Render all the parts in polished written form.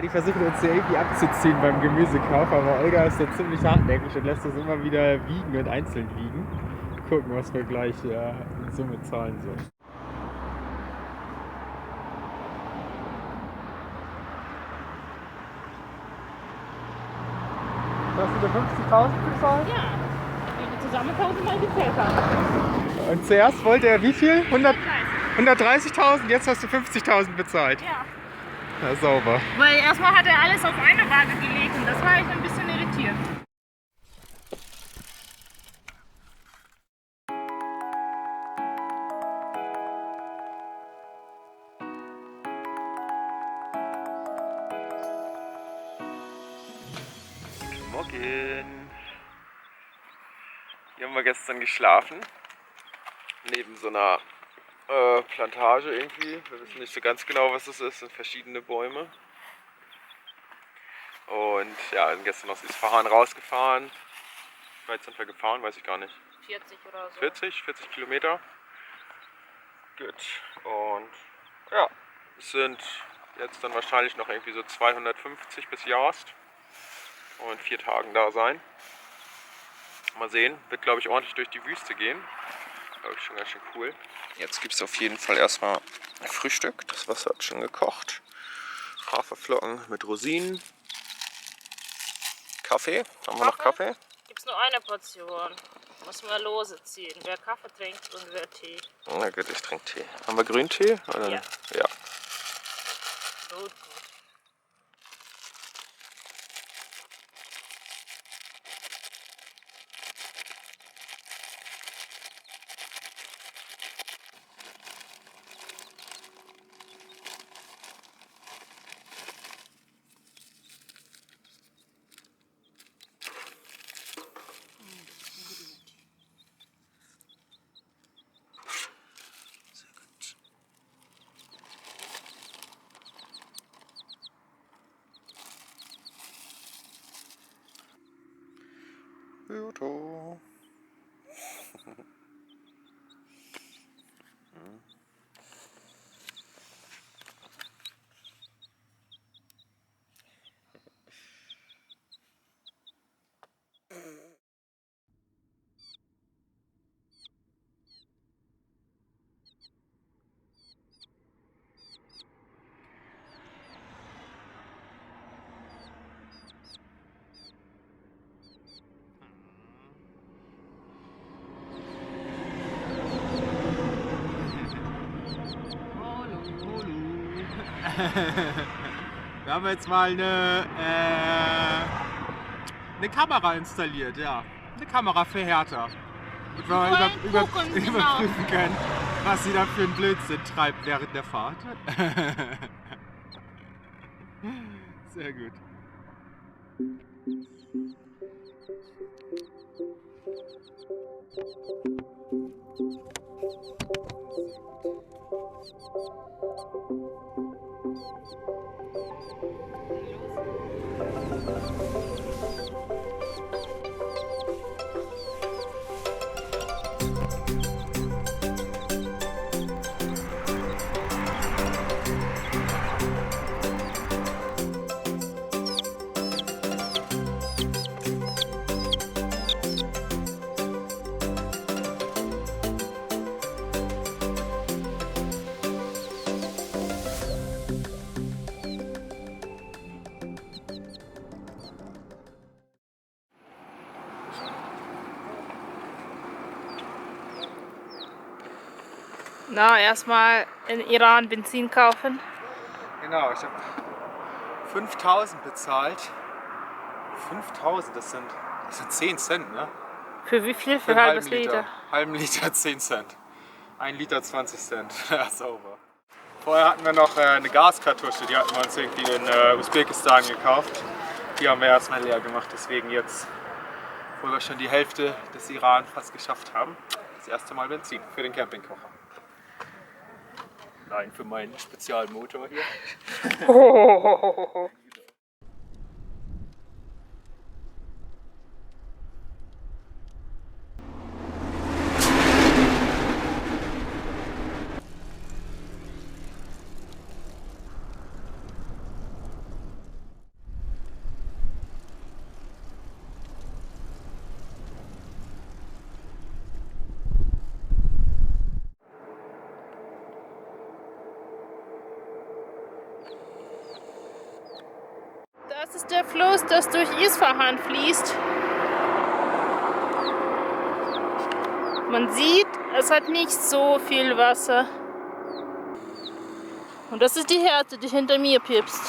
Die versuchen uns ja irgendwie abzuziehen beim Gemüsekauf, aber Olga ist da ziemlich hartnäckig und lässt das immer wieder wiegen und einzeln wiegen. Gucken, was wir gleich in Summe zahlen sollen. Hast du da 50.000 bezahlt? Ja, wie wir zusammen 1000 Mal gezählt haben. Und zuerst wollte er wie viel? 130. 130.000, jetzt hast du 50.000 bezahlt. Ja, Ja, sauber. weil erstmal hat er alles auf eine Waage gelegt und das war ich ein bisschen irritiert. Morgen. Hier haben wir gestern geschlafen. Neben so einer Plantage irgendwie. Wir wissen nicht so ganz genau, was das ist. Es sind verschiedene Bäume. Und ja, sind gestern aus Isfahan rausgefahren. Wie weit sind wir gefahren? Weiß ich gar nicht. 40 oder so. 40 Kilometer. Gut. Und ja, es sind jetzt dann wahrscheinlich noch irgendwie so 250 bis Yazd. Und in 4 Tagen da sein. Mal sehen, wird glaube ich ordentlich durch die Wüste gehen. Glaube ich schon ganz schön cool. Jetzt gibt es auf jeden Fall erstmal Frühstück. Das Wasser hat schon gekocht. Haferflocken mit Rosinen. Kaffee. Haben wir noch Kaffee? Gibt's nur eine Portion. Muss man lose ziehen. Wer Kaffee trinkt und wer Tee. Na gut, ich trinke Tee. Haben wir Grüntee? Oder? Ja. Ja. Gut. Juto. Wir haben jetzt mal eine Kamera installiert, ja. Eine Kamera für Hertha. Und wir mal überprüfen können, was sie da für einen Blödsinn treibt während der Fahrt. Sehr gut. Na, erstmal in Iran Benzin kaufen. Genau, ich habe 5.000 bezahlt. 5.000, das sind 10 Cent, ne? Für wie viel? Für einen halbes Liter? Halben Liter 10 Cent. 1 Liter 20 Cent. Ja, sauber. Vorher hatten wir noch eine Gaskartusche, die hatten wir uns irgendwie in Usbekistan gekauft. Die haben wir erstmal leer gemacht, deswegen jetzt, wo wir schon die Hälfte des Iran fast geschafft haben, das erste Mal Benzin für den Campingkocher. Nein, für meinen Spezialmotor hier. Das ist der Fluss, das durch Isfahan fließt. Man sieht, es hat nicht so viel Wasser. Und das ist die Härte, die hinter mir piepst.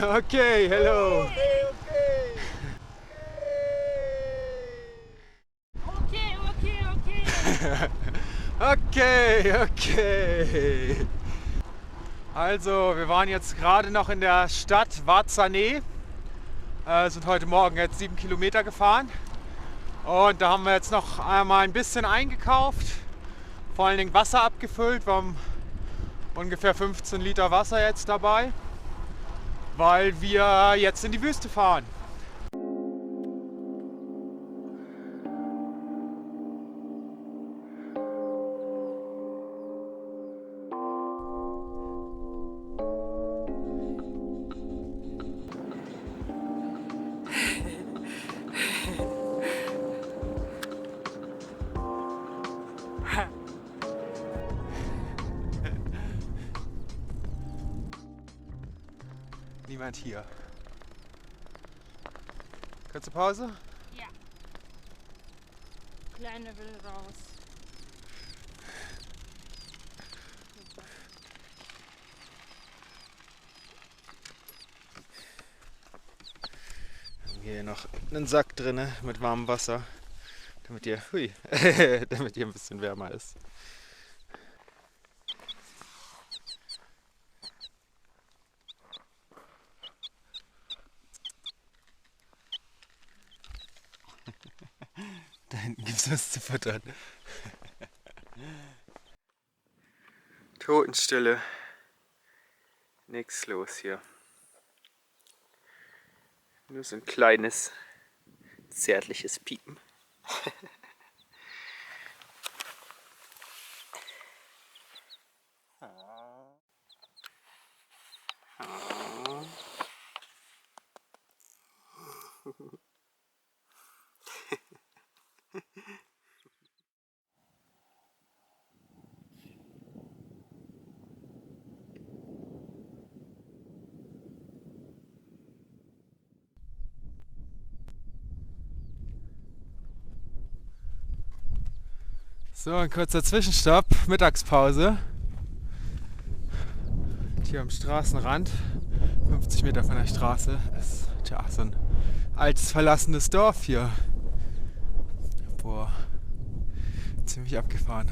Okay, hello. Okay. Okay. Also, wir waren jetzt gerade noch in der Stadt Varzaneh. Sind heute Morgen jetzt 7 Kilometer gefahren. Und da haben wir jetzt noch einmal ein bisschen eingekauft. Vor allen Dingen Wasser abgefüllt. Wir haben ungefähr 15 Liter Wasser jetzt dabei, weil wir jetzt in die Wüste fahren. Niemand hier. Kurze Pause? Ja. Kleine will raus. Hier noch einen Sack drin mit warmem Wasser, damit ihr, damit ihr ein bisschen wärmer ist. Da hinten gibt es was zu futtern. Totenstille. Nichts los hier. Nur so ein kleines, zärtliches Piepen. So, ein kurzer Zwischenstopp, Mittagspause. Hier am Straßenrand, 50 Meter von der Straße, ist so ein altes verlassenes Dorf hier. Boah, ziemlich abgefahren.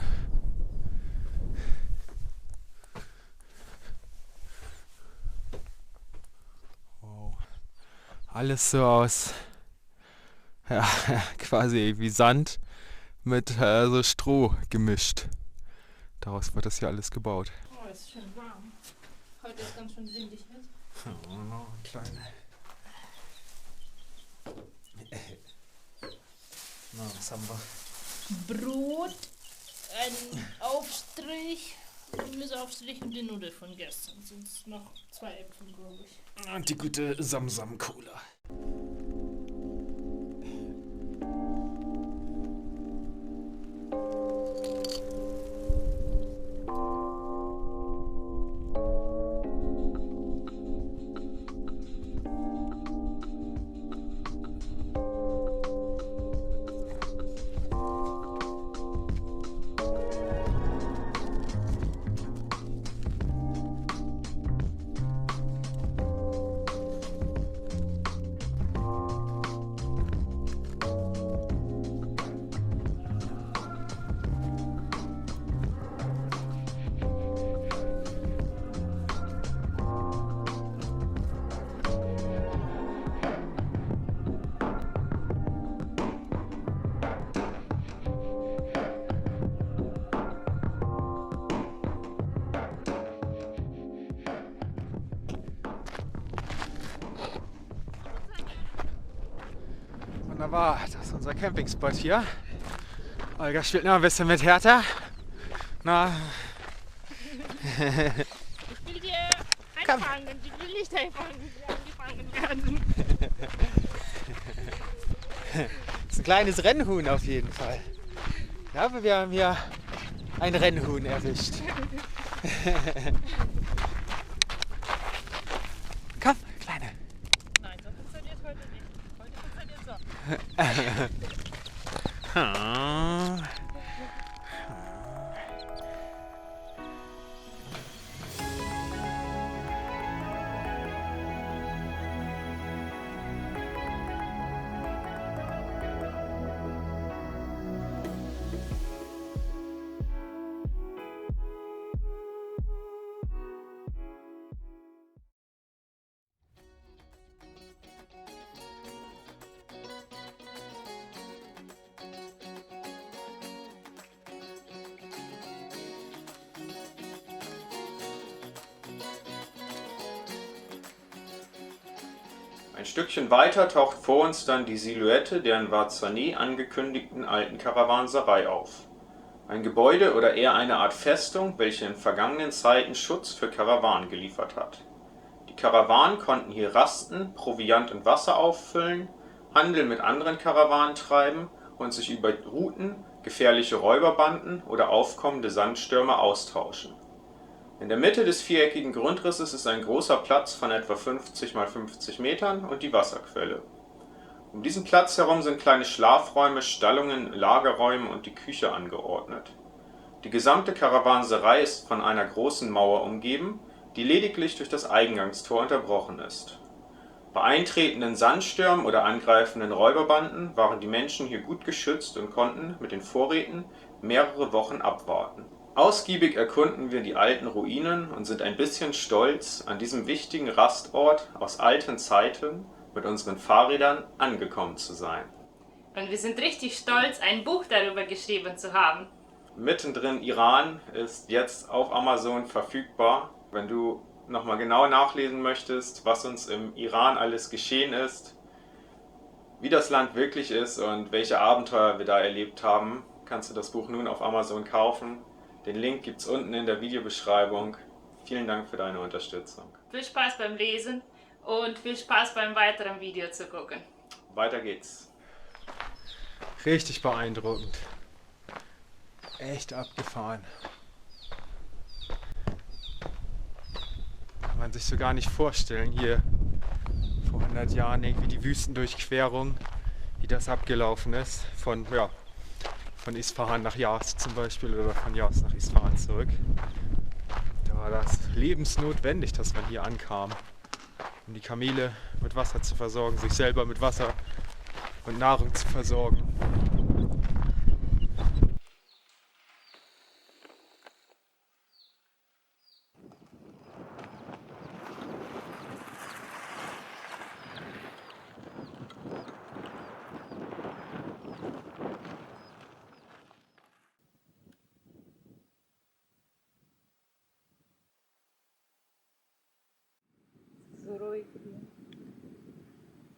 Wow. Alles so aus, ja, quasi wie Sand mit so Stroh gemischt. Daraus wird das hier alles gebaut. Oh, es ist schön warm. Heute ist ganz schön windig, ne? Oh, noch ein kleiner. Na, was haben wir? Brot, ein Aufstrich, Gemüseaufstrich und die Nudeln von gestern. Sonst noch 2 Äpfel, glaube ich. Und die gute Samsam-Cola. Wunderbar, das ist unser Campingspot hier. Olga spielt noch ein bisschen mit Hertha. Na. Ich will dir einfangen, ich will nicht eingefangen werden. Das ist ein kleines Rennhuhn auf jeden Fall. Ja, aber wir haben hier ein Rennhuhn erwischt. Ein Stückchen weiter taucht vor uns dann die Silhouette der in Városhány angekündigten alten Karawanserei auf. Ein Gebäude oder eher eine Art Festung, welche in vergangenen Zeiten Schutz für Karawanen geliefert hat. Die Karawanen konnten hier rasten, Proviant und Wasser auffüllen, Handel mit anderen Karawanen treiben und sich über Routen, gefährliche Räuberbanden oder aufkommende Sandstürme austauschen. In der Mitte des viereckigen Grundrisses ist ein großer Platz von etwa 50 x 50 Metern und die Wasserquelle. Um diesen Platz herum sind kleine Schlafräume, Stallungen, Lagerräume und die Küche angeordnet. Die gesamte Karawanserei ist von einer großen Mauer umgeben, die lediglich durch das Eingangstor unterbrochen ist. Bei eintretenden Sandstürmen oder angreifenden Räuberbanden waren die Menschen hier gut geschützt und konnten mit den Vorräten mehrere Wochen abwarten. Ausgiebig erkunden wir die alten Ruinen und sind ein bisschen stolz, an diesem wichtigen Rastort aus alten Zeiten mit unseren Fahrrädern angekommen zu sein. Und wir sind richtig stolz, ein Buch darüber geschrieben zu haben. Mittendrin Iran ist jetzt auf Amazon verfügbar. Wenn du nochmal genau nachlesen möchtest, was uns im Iran alles geschehen ist, wie das Land wirklich ist und welche Abenteuer wir da erlebt haben, kannst du das Buch nun auf Amazon kaufen. Den Link gibt es unten in der Videobeschreibung. Vielen Dank für deine Unterstützung. Viel Spaß beim Lesen und viel Spaß beim weiteren Video zu gucken. Weiter geht's. Richtig beeindruckend. Echt abgefahren. Kann man sich so gar nicht vorstellen, hier vor 100 Jahren irgendwie die Wüstendurchquerung, wie das abgelaufen ist. Von Isfahan nach Yazd zum Beispiel oder von Yazd nach Isfahan zurück. Da war das lebensnotwendig, dass man hier ankam, um die Kamele mit Wasser zu versorgen, sich selber mit Wasser und Nahrung zu versorgen. So ruhig hier.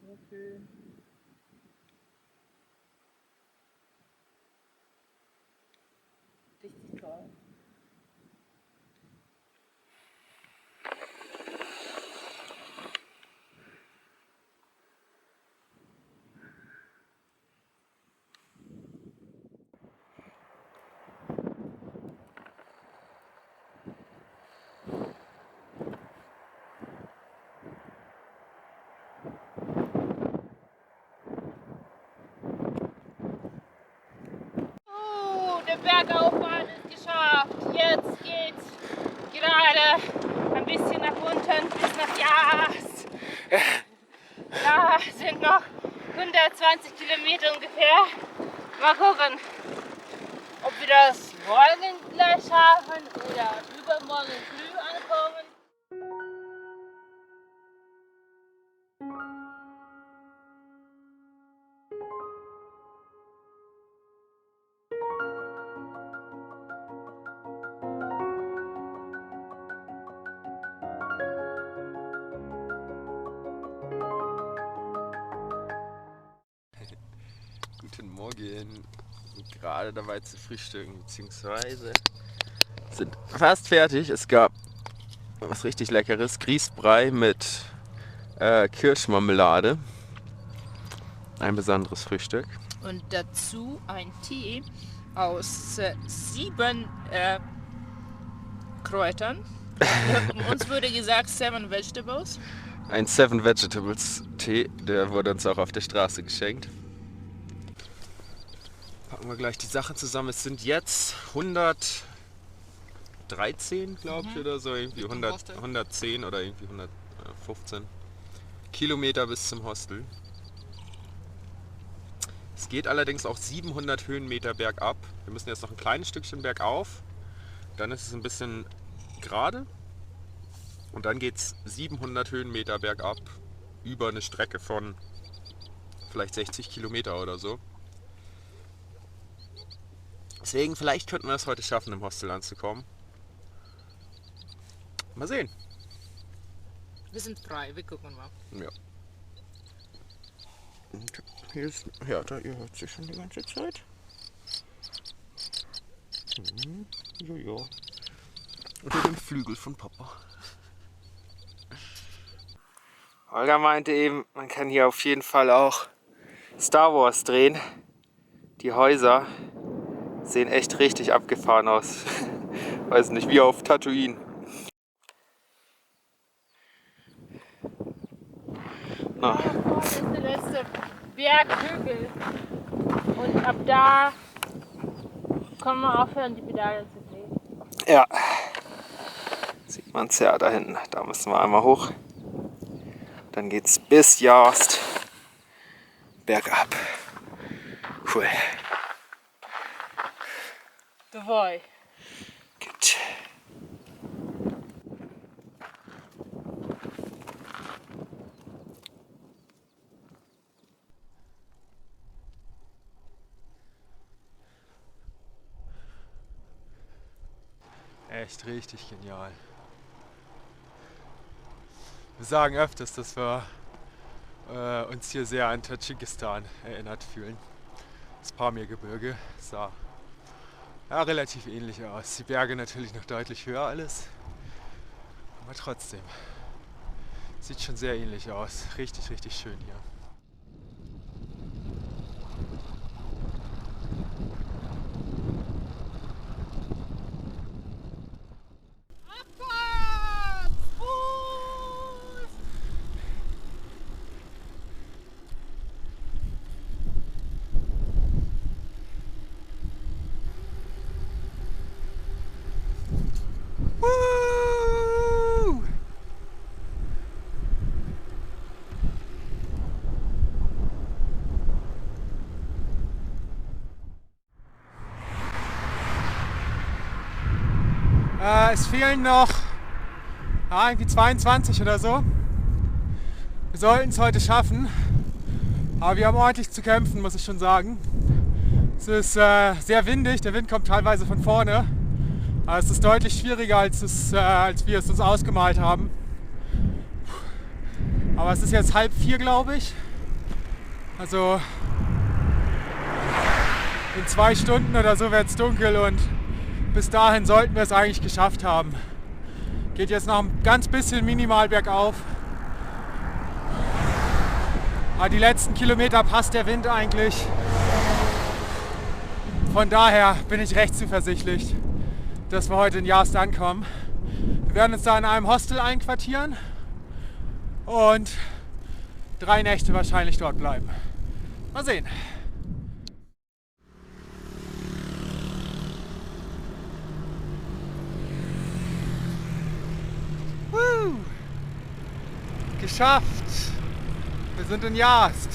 So schön. Richtig toll. Der Bergaufwand ist geschafft. Jetzt geht's gerade ein bisschen nach unten bis nach Yazd. Da sind noch 120 Kilometer ungefähr. Mal gucken, ob wir das morgen gleich schaffen oder übermorgen früh ankommen. Guten Morgen. Wir sind gerade dabei zu frühstücken, beziehungsweise sind fast fertig. Es gab was richtig Leckeres, Grießbrei mit Kirschmarmelade. Ein besonderes Frühstück. Und dazu ein Tee aus 7 Kräutern. Uns wurde gesagt 7 Vegetables. Ein 7 Vegetables Tee, der wurde uns auch auf der Straße geschenkt. Packen wir gleich die Sachen zusammen. Es sind jetzt 113, glaube ich, oder so. Irgendwie 110 oder irgendwie 115 Kilometer bis zum Hostel. Es geht allerdings auch 700 Höhenmeter bergab. Wir müssen jetzt noch ein kleines Stückchen bergauf. Dann ist es ein bisschen gerade. Und dann geht es 700 Höhenmeter bergab über eine Strecke von vielleicht 60 Kilometer oder so. Deswegen, vielleicht könnten wir es heute schaffen, im Hostel anzukommen. Mal sehen. Wir sind frei, wir gucken mal. Ja. Hier ist Hertha, ihr hört sie schon die ganze Zeit. Jojo. Unter dem Flügel von Papa. Olga meinte eben, man kann hier auf jeden Fall auch Star Wars drehen. Die Häuser sehen echt richtig abgefahren aus. Weiß nicht, wie auf Tatooine. Da vorne ist der letzte Berghügel. Und ab da können wir aufhören, die Pedale zu drehen. Ja. Sieht man es ja da hinten. Da müssen wir einmal hoch. Dann geht's bis Jast bergab. Cool. Davai. Gut. Echt richtig genial. Wir sagen öfters, dass wir uns hier sehr an Tadschikistan erinnert fühlen. Das Pamirgebirge sah ja, relativ ähnlich aus. Die Berge natürlich noch deutlich höher alles, aber trotzdem. Sieht schon sehr ähnlich aus. Richtig, richtig schön hier. Es fehlen noch irgendwie 22 oder so. Wir sollten es heute schaffen, aber wir haben ordentlich zu kämpfen, muss ich schon sagen. Es ist sehr windig, der Wind kommt teilweise von vorne. Aber es ist deutlich schwieriger, als wir es uns ausgemalt haben. Aber es ist jetzt 3:30, glaube ich. Also in 2 Stunden oder so wird es dunkel und bis dahin sollten wir es eigentlich geschafft haben. Geht jetzt noch ein ganz bisschen minimal bergauf. Aber die letzten Kilometer passt der Wind eigentlich. Von daher bin ich recht zuversichtlich, dass wir heute in Jast ankommen. Wir werden uns da in einem Hostel einquartieren und 3 Nächte wahrscheinlich dort bleiben. Mal sehen. Geschafft! Wir sind in Jast.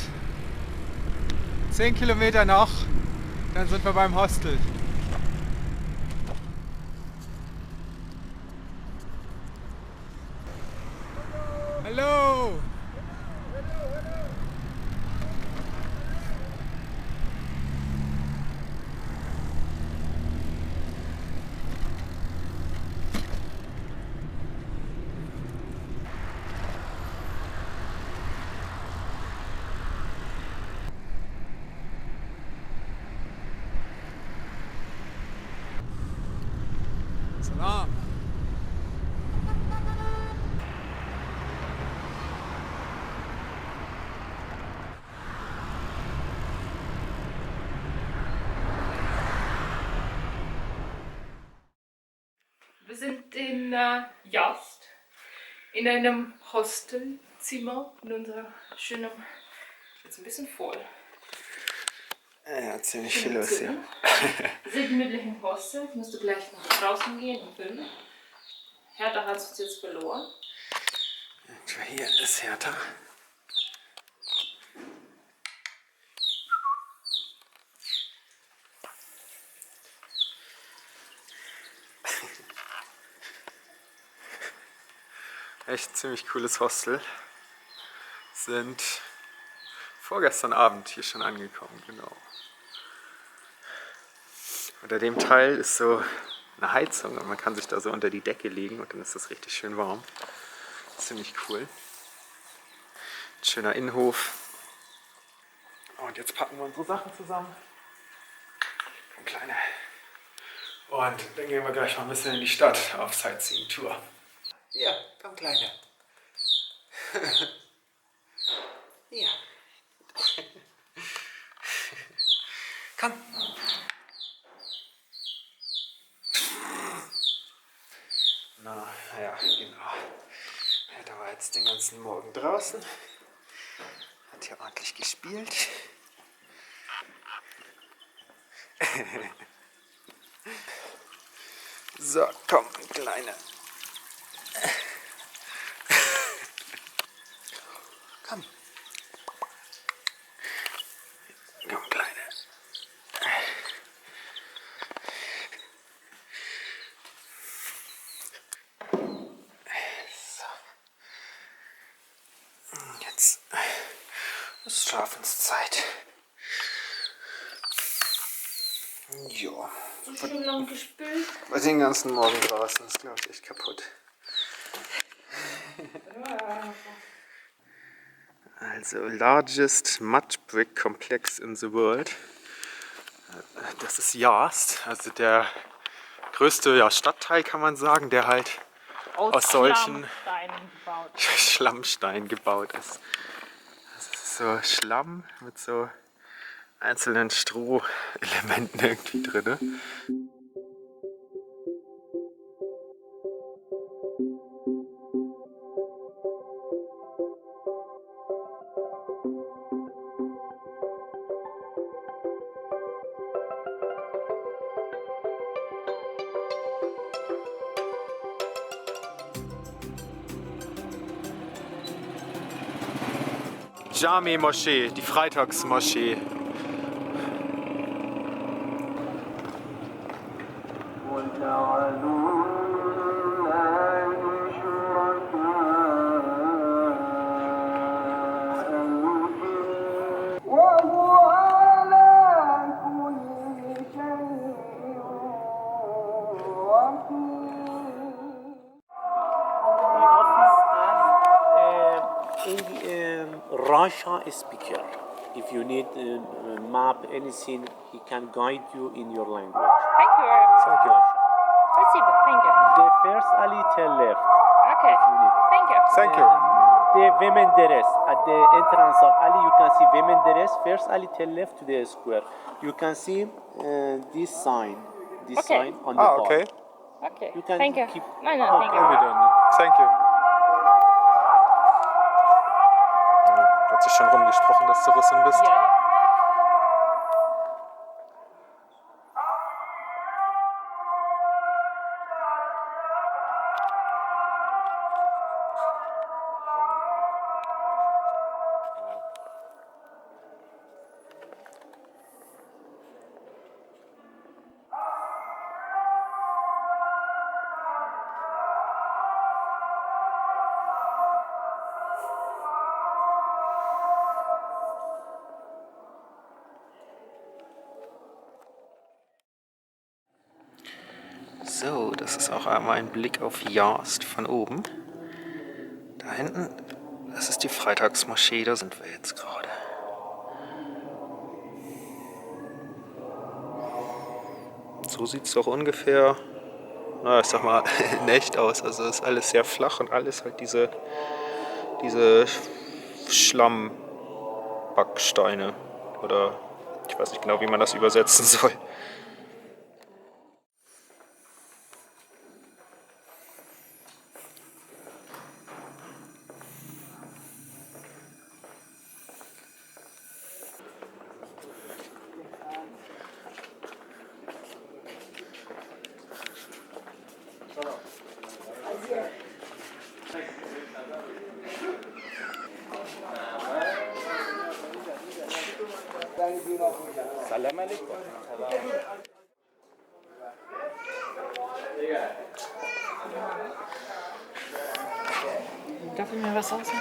10 Kilometer noch, dann sind wir beim Hostel. Hallo! Salam. Wir sind in Jast, in einem Hostelzimmer, in unserem schönen, jetzt ein bisschen voll, Ja, ziemlich viel los hier. Sehr gemütlichen Hostel. Ich müsste gleich nach draußen gehen und filmen. Hertha hat es jetzt verloren. Hier ist Hertha. Echt ziemlich cooles Hostel. Sind vorgestern Abend hier schon angekommen, genau. Unter dem Teil ist so eine Heizung und man kann sich da so unter die Decke legen und dann ist das richtig schön warm. Ziemlich cool. Schöner Innenhof. Und jetzt packen wir unsere Sachen zusammen. Komm, Kleine. Und dann gehen wir gleich mal ein bisschen in die Stadt auf Sightseeing-Tour. Ja, komm, Kleine. Ja. Komm. Na ja, genau. Ja, da war jetzt den ganzen Morgen draußen. Hat hier ordentlich gespielt. So, komm, Kleine. Komm. Komm, Kleine. So. Jetzt ist Schlafenszeit. Ja. So schön lang gespielt. Bei den ganzen Morgen draußen ist, glaube ich, echt kaputt. Also, largest mud brick complex in the world. Das ist Yazd, also der größte Stadtteil, kann man sagen, der halt aus solchen Schlammsteinen gebaut. Schlammsteinen gebaut ist. Das ist so Schlamm mit so einzelnen Strohelementen irgendwie drin. Jami-Moschee, die Freitagsmoschee. Russia speaker. If you need map anything, he can guide you in your language. Thank you very much. Thank you. Спасибо. Thank you. The first alley till left. Okay. If you need. Thank you. Thank you. The women dress at the entrance of alley, you can see women dress. First alley till left to the square. You can see this sign. This Okay. sign on the Ah, wall. okay. Okay. You can Thank you. keep- No, no, thank you. Maybe then. Thank you. Hat sich schon rumgesprochen, dass du Russin bist? Ja, ja. So, das ist auch einmal ein Blick auf Yazd von oben. Da hinten, das ist die Freitagsmoschee, da sind wir jetzt gerade. So sieht es doch ungefähr, na, ich sag mal, in echt aus. Also ist alles sehr flach und alles halt diese Schlammbacksteine. Oder ich weiß nicht genau, wie man das übersetzen soll. سلام علیکم. Darf ich mir was ausmachen?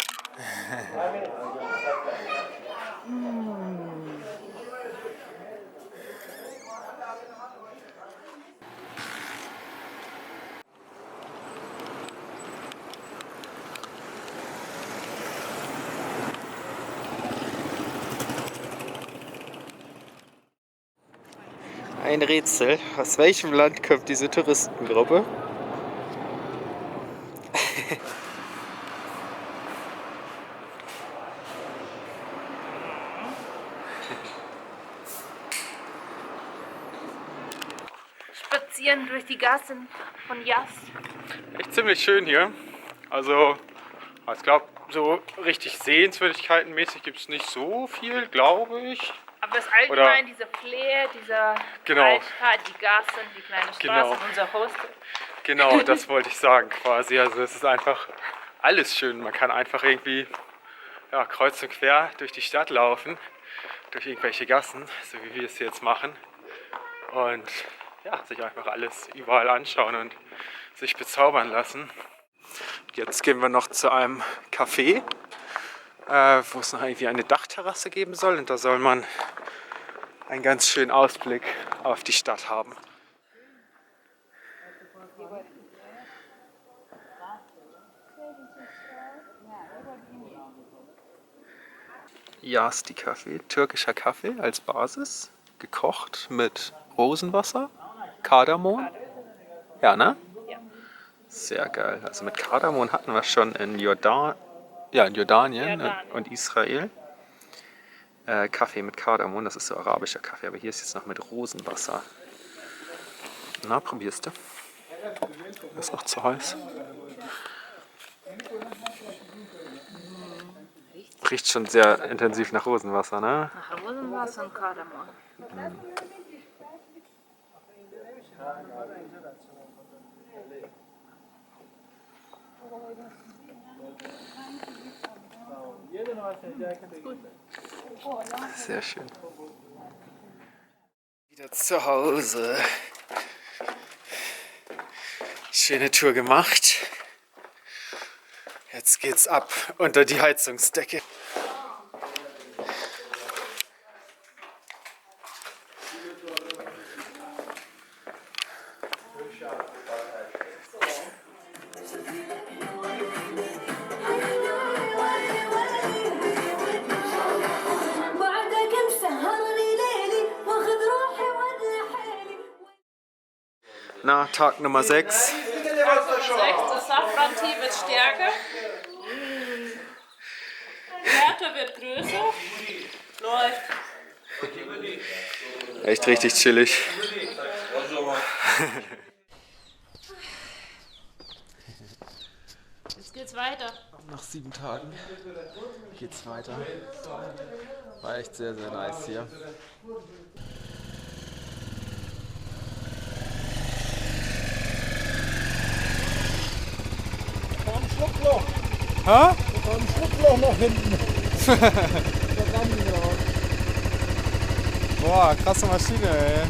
Ein Rätsel. Aus welchem Land kommt diese Touristengruppe? Spazieren durch die Gassen von Yazd. Echt ziemlich schön hier. Also, ich glaube, so richtig Sehenswürdigkeitenmäßig gibt es nicht so viel, glaube ich. Aber es ist allgemein dieser Flair, dieser Genau. Altstadt, die Gassen, die kleine Straße, Genau. unser Hostel. Genau, das wollte ich sagen quasi. Also es ist einfach alles schön. Man kann einfach irgendwie kreuz und quer durch die Stadt laufen, durch irgendwelche Gassen, so wie wir es jetzt machen. Und sich einfach alles überall anschauen und sich bezaubern lassen. Jetzt gehen wir noch zu einem Café, wo es noch irgendwie eine Dachterrasse geben soll. Und da soll man einen ganz schönen Ausblick auf die Stadt haben. Yazdi Kaffee, türkischer Kaffee als Basis, gekocht mit Rosenwasser, Kardamom. Ja, ne? Ja. Sehr geil. Also mit Kardamom hatten wir schon in Jordanien und Israel. Kaffee mit Kardamom, das ist so arabischer Kaffee, aber hier ist jetzt noch mit Rosenwasser. Na, probierst du? Ist noch zu heiß. Riecht schon sehr intensiv nach Rosenwasser, ne? Nach Rosenwasser und Kardamom. Sehr schön. Wieder zu Hause. Schöne Tour gemacht. Jetzt geht's ab unter die Heizungsdecke. Na, Tag Nummer 6. Das Safran-Tee wird stärker. Härter wird größer. Läuft. Echt richtig chillig. Jetzt geht's weiter. Nach 7 Tagen geht's weiter. War echt sehr, sehr nice hier. Schlupfloch. Hä? Da kam ein Schlupfloch nach hinten. Boah, krasse Maschine, ey.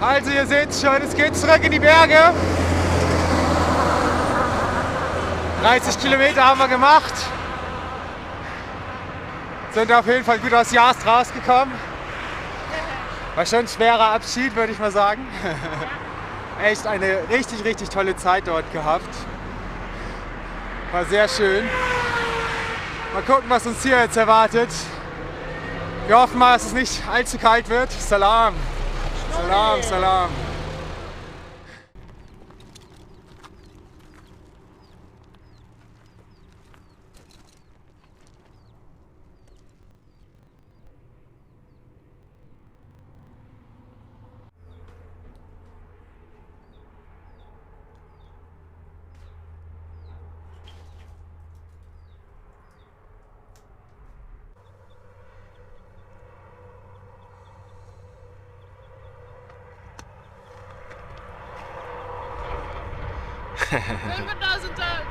Also ihr seht schon, es geht zurück in die Berge. 30 Kilometer haben wir gemacht. Sind auf jeden Fall gut aus Yazd rausgekommen. War schon ein schwerer Abschied, würde ich mal sagen. Echt eine richtig, richtig tolle Zeit dort gehabt. War sehr schön. Mal gucken, was uns hier jetzt erwartet. Wir hoffen mal, dass es nicht allzu kalt wird. Salam. Salam, salam.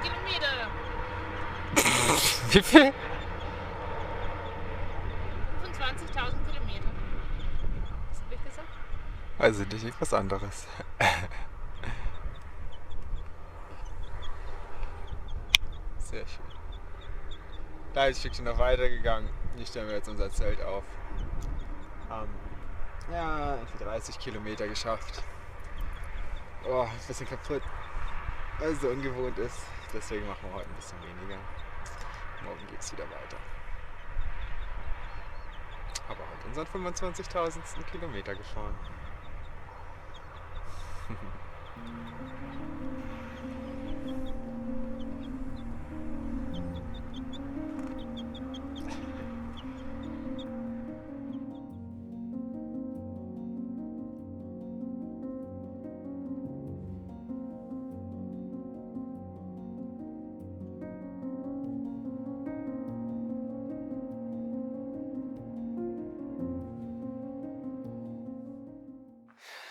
Kilometer. Wie viel? 25.000 Kilometer. Was habe ich gesagt? Weiß ich nicht, irgendwas anderes. Sehr schön. Da ist ein Stückchen noch weitergegangen. Hier stellen wir jetzt unser Zelt auf. Ja, 30 Kilometer geschafft. Oh, ein bisschen kaputt, weil es so ungewohnt ist. Deswegen machen wir heute ein bisschen weniger. Morgen geht es wieder weiter. Aber heute unseren 25.000. Kilometer gefahren.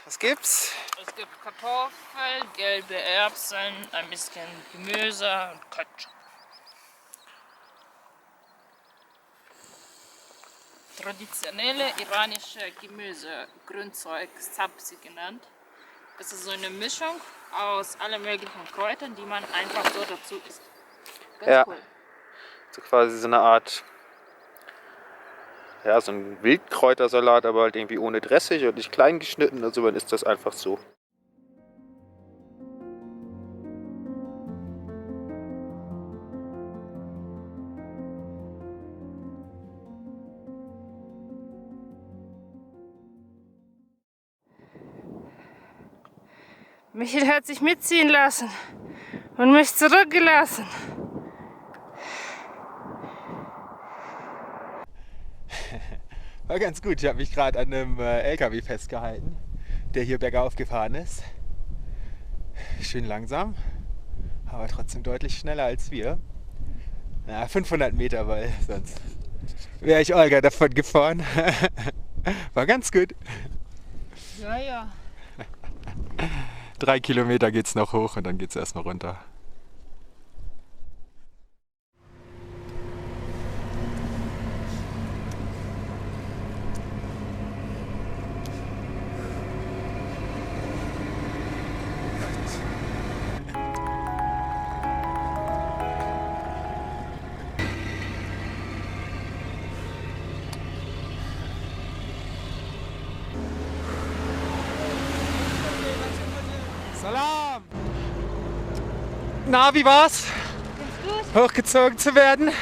Was gibt's? Es gibt Kartoffeln, gelbe Erbsen, ein bisschen Gemüse und Ketchup. Traditionelle iranische Gemüse, Grünzeug, Sabzi genannt. Das ist so eine Mischung aus allen möglichen Kräutern, die man einfach so dazu isst. Ganz Ja. cool. So quasi so eine Art, ja, so ein Wildkräutersalat, aber halt irgendwie ohne Dressig und nicht klein geschnitten. Also dann ist das einfach so. Michael hat sich mitziehen lassen und mich zurückgelassen. War ganz gut. Ich habe mich gerade an einem LKW festgehalten, der hier bergauf gefahren ist. Schön langsam, aber trotzdem deutlich schneller als wir. Na, 500 Meter, weil sonst wäre ich Olga davon gefahren. War ganz gut. Ja, ja. 3 Kilometer geht's noch hoch und dann geht's erstmal runter. Salam! Na, wie war's? Ganz gut, Hochgezogen zu werden?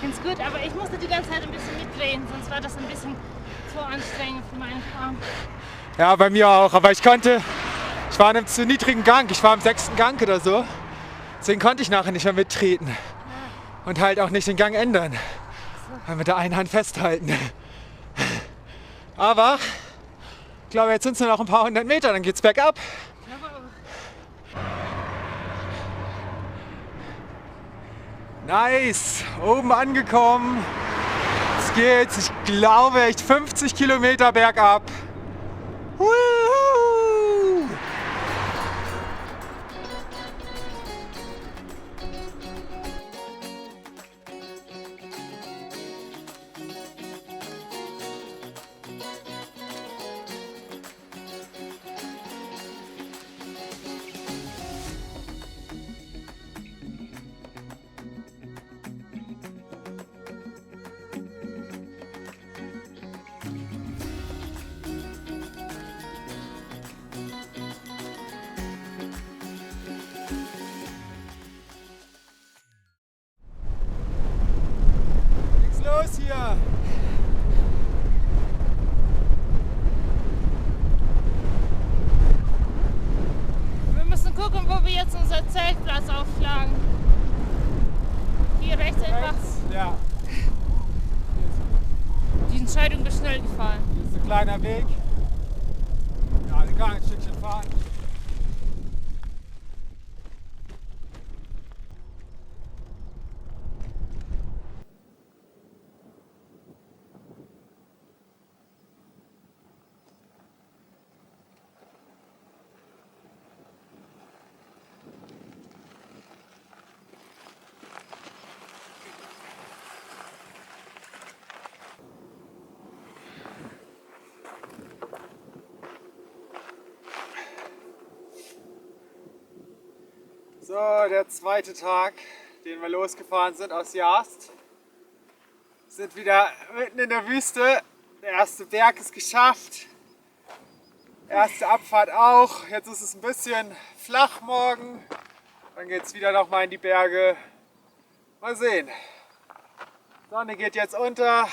ganz gut, aber ich musste die ganze Zeit ein bisschen mitdrehen, sonst war das ein bisschen zu anstrengend für meinen Arm. Ja, bei mir auch, aber ich war in einem zu niedrigen Gang. Ich war im 6. Gang oder so. Deswegen konnte ich nachher nicht mehr mittreten. Und halt auch nicht den Gang ändern. Weil mit der einen Hand festhalten. Aber ich glaube, jetzt sind es nur noch ein paar 100 Meter, dann geht's bergab. Nice, oben angekommen. Jetzt geht's, ich glaube, echt 50 Kilometer bergab. Woohoo! Nichts los hier. Wir müssen gucken, wo wir jetzt unser Zeltplatz aufschlagen. Hier rechts einfach. Ja. Die Entscheidung ist schnell gefallen. Hier ist ein kleiner Weg. Ja, wir können ein Stückchen fahren. So, der zweite Tag, den wir losgefahren sind aus Yazd. Sind wieder mitten in der Wüste. Der erste Berg ist geschafft. Erste Abfahrt auch. Jetzt ist es ein bisschen flach morgen. Dann geht es wieder nochmal in die Berge. Mal sehen. Sonne geht jetzt unter.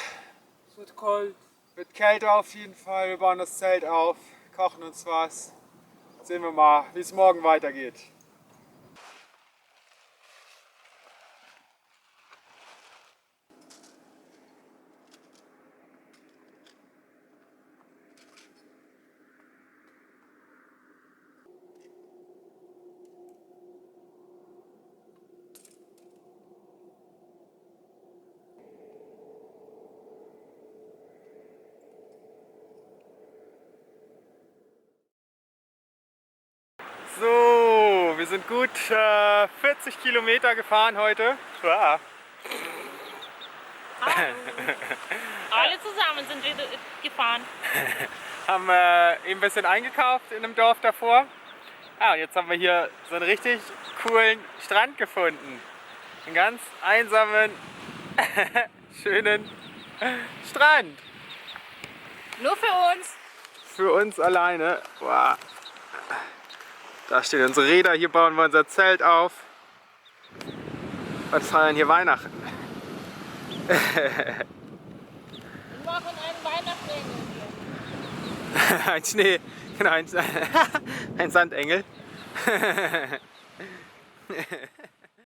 Es wird kalt. Wird kälter auf jeden Fall. Wir bauen das Zelt auf, kochen uns was. Sehen wir mal, wie es morgen weitergeht. So, wir sind gut 40 Kilometer gefahren heute. Ja. Alle zusammen sind wir gefahren. Haben eben ein bisschen eingekauft in einem Dorf davor. Ja, und jetzt haben wir hier so einen richtig coolen Strand gefunden. Einen ganz einsamen, schönen Strand. Nur für uns. Für uns alleine. Wow. Da stehen unsere Räder, hier bauen wir unser Zelt auf und feiern hier Weihnachten. Wir machen einen Weihnachtsengel hier. Ein Schnee, genau, ein Sandengel.